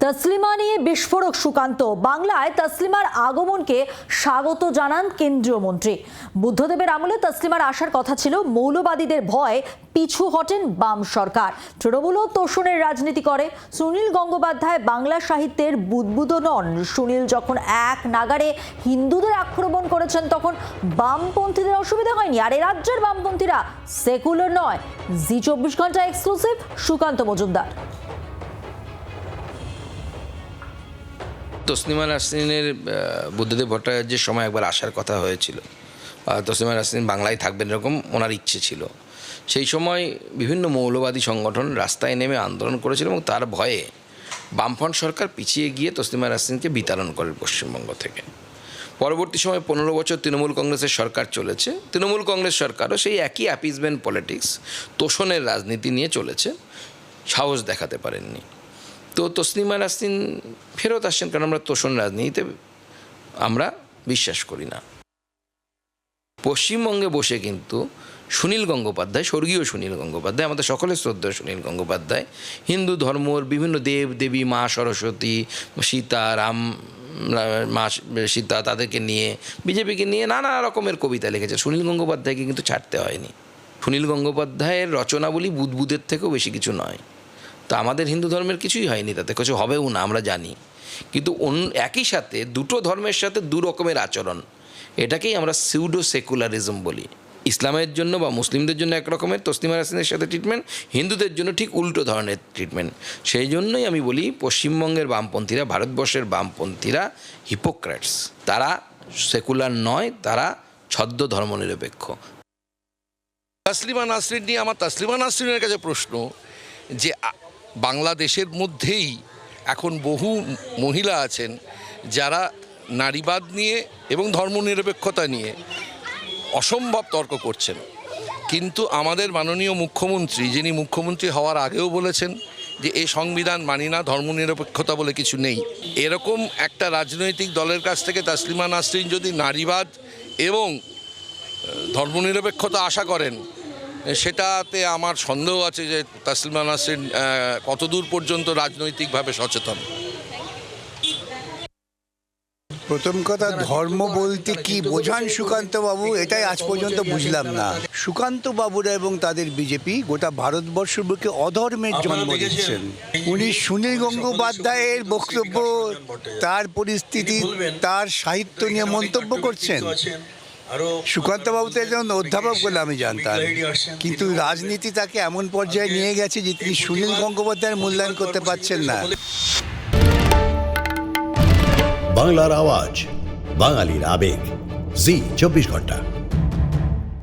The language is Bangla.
তসলিমা নিয়ে বিস্ফোরক সুকান্ত। বাংলায় তসলিমার আগমনকে স্বাগত জানান কেন্দ্রীয় মন্ত্রী। বুদ্ধদেবের আমলে তসলিমার আসার কথা ছিল, মৌলবাদীদের ভয়ে পিছু হটেন বাম সরকার। তৃণমূলও তোষণের রাজনীতি করে। সুনীল গঙ্গোপাধ্যায় বাংলা সাহিত্যের বুদ্বুদ নন। সুনীল যখন এক নাগারে হিন্দুদের আক্রমণ করেছেন তখন বামপন্থীদের অসুবিধা হয়নি। আর এ রাজ্যের বামপন্থীরা সেকুলার নয়। জি 24 ঘন্টা এক্সক্লুসিভ, সুকান্ত মজুমদার। তসলিমা নাসরিনের বুদ্ধদেব ভট্টাচার্যের সময় একবার আসার কথা হয়েছিল। তসলিমা নাসরিন বাংলায় থাকবেন এরকম ওনার ইচ্ছে ছিল। সেই সময় বিভিন্ন মৌলবাদী সংগঠন রাস্তায় নেমে আন্দোলন করেছিল এবং তার ভয়ে বামফ্রন্ট সরকার পিছিয়ে গিয়ে তসলিমা নাসরিনকে বিতাড়ন করে পশ্চিমবঙ্গ থেকে। পরবর্তী সময় 15 বছর তৃণমূল কংগ্রেসের সরকার চলেছে। তৃণমূল কংগ্রেস সরকারও সেই একই অ্যাপিজমেন্ট পলিটিক্স, তোষণের রাজনীতি নিয়ে চলেছে, সাহস দেখাতে পারেননি। তো তসলিমা নাসরিন ফেরত আসছেন, কারণ আমরা তোষণ রাজনীতিতে আমরা বিশ্বাস করি না। পশ্চিমবঙ্গে বসে কিন্তু সুনীল গঙ্গোপাধ্যায়, স্বর্গীয় সুনীল গঙ্গোপাধ্যায়, আমাদের সকলের শ্রদ্ধেয় সুনীল গঙ্গোপাধ্যায়, হিন্দু ধর্মর বিভিন্ন দেব দেবী, মা সরস্বতী, সীতা, রাম, মা সীতা, তাদেরকে নিয়ে, বিজেপিকে নিয়ে নানা রকমের কবিতা লিখেছে। সুনীল গঙ্গোপাধ্যায়কে কিন্তু ছাড়তে হয়নি। সুনীল গঙ্গোপাধ্যায়ের রচনাবলী বুদ্বুদের থেকেও বেশি কিছু নয়। তো আমাদের হিন্দু ধর্মের কিছুই হয়নি, তাতে কিছু হবেও না, আমরা জানি। কিন্তু একই সাথে দুটো ধর্মের সাথে দু রকমের আচরণ, এটাকেই আমরা সিউডো সেকুলারিজম বলি। ইসলামের জন্য বা মুসলিমদের জন্য এক রকমের তসলিমা নাসরিনের সাথে ট্রিটমেন্ট, হিন্দুদের জন্য ঠিক উল্টো ধরনের ট্রিটমেন্ট। সেই জন্যই আমি বলি পশ্চিমবঙ্গের বামপন্থীরা, ভারতবর্ষের বামপন্থীরা হিপোক্রেটস। তারা সেকুলার নয়, তারা ছদ্ম ধর্মনিরপেক্ষ। তসলিমা নাসরিন নিয়ে আমার তসলিমা নাসরিনের কাছে প্রশ্ন যে বাংলাদেশের মধ্যেই এখন বহু মহিলা আছেন যারা নারীবাদ নিয়ে এবং ধর্মনিরপেক্ষতা নিয়ে অসম্ভব তর্ক করছেন, কিন্তু আমাদের মাননীয় মুখ্যমন্ত্রী, যিনি মুখ্যমন্ত্রী হওয়ার আগেও বলেছেন যে এই সংবিধান মানি না, ধর্মনিরপেক্ষতা বলে কিছু নেই। এরকম একটা রাজনৈতিক দলের কাছ থেকে তসলিমা নাসরিন যদি নারীবাদ এবং ধর্মনিরপেক্ষতা আশা করেন, সেটাতে আমার সন্দেহ আছে যে তসলিমা নাসরিন কতদূর পর্যন্ত রাজনৈতিকভাবে সচেতন। প্রথম কথা, ধর্ম বলতে কি বোঝান সুকান্ত বাবু, এটাই আজ পর্যন্ত বুঝলাম না। সুকান্ত বাবুরা এবং তাদের বিজেপি গোটা ভারতবর্ষের বুকে অধর্মের জন্ম দিচ্ছেন। উনি সুনীল গঙ্গোপাধ্যায়ের বক্তব্য, তার পরিস্থিতি, তার সাহিত্য নিয়ে মন্তব্য করছেন। সুকান্ত বাবু তো একজন অধ্যাপক বলে আমি জানতাম, কিন্তু রাজনীতি তাকে এমন পর্যায়ে নিয়ে গেছে যে তিনি সুনীল গঙ্গোপাধ্যায়ের মূল্যায়ন করতে পারছেন না। বাংলার আওয়াজ, বাঙালির আবেগ, জি 24 ঘন্টা।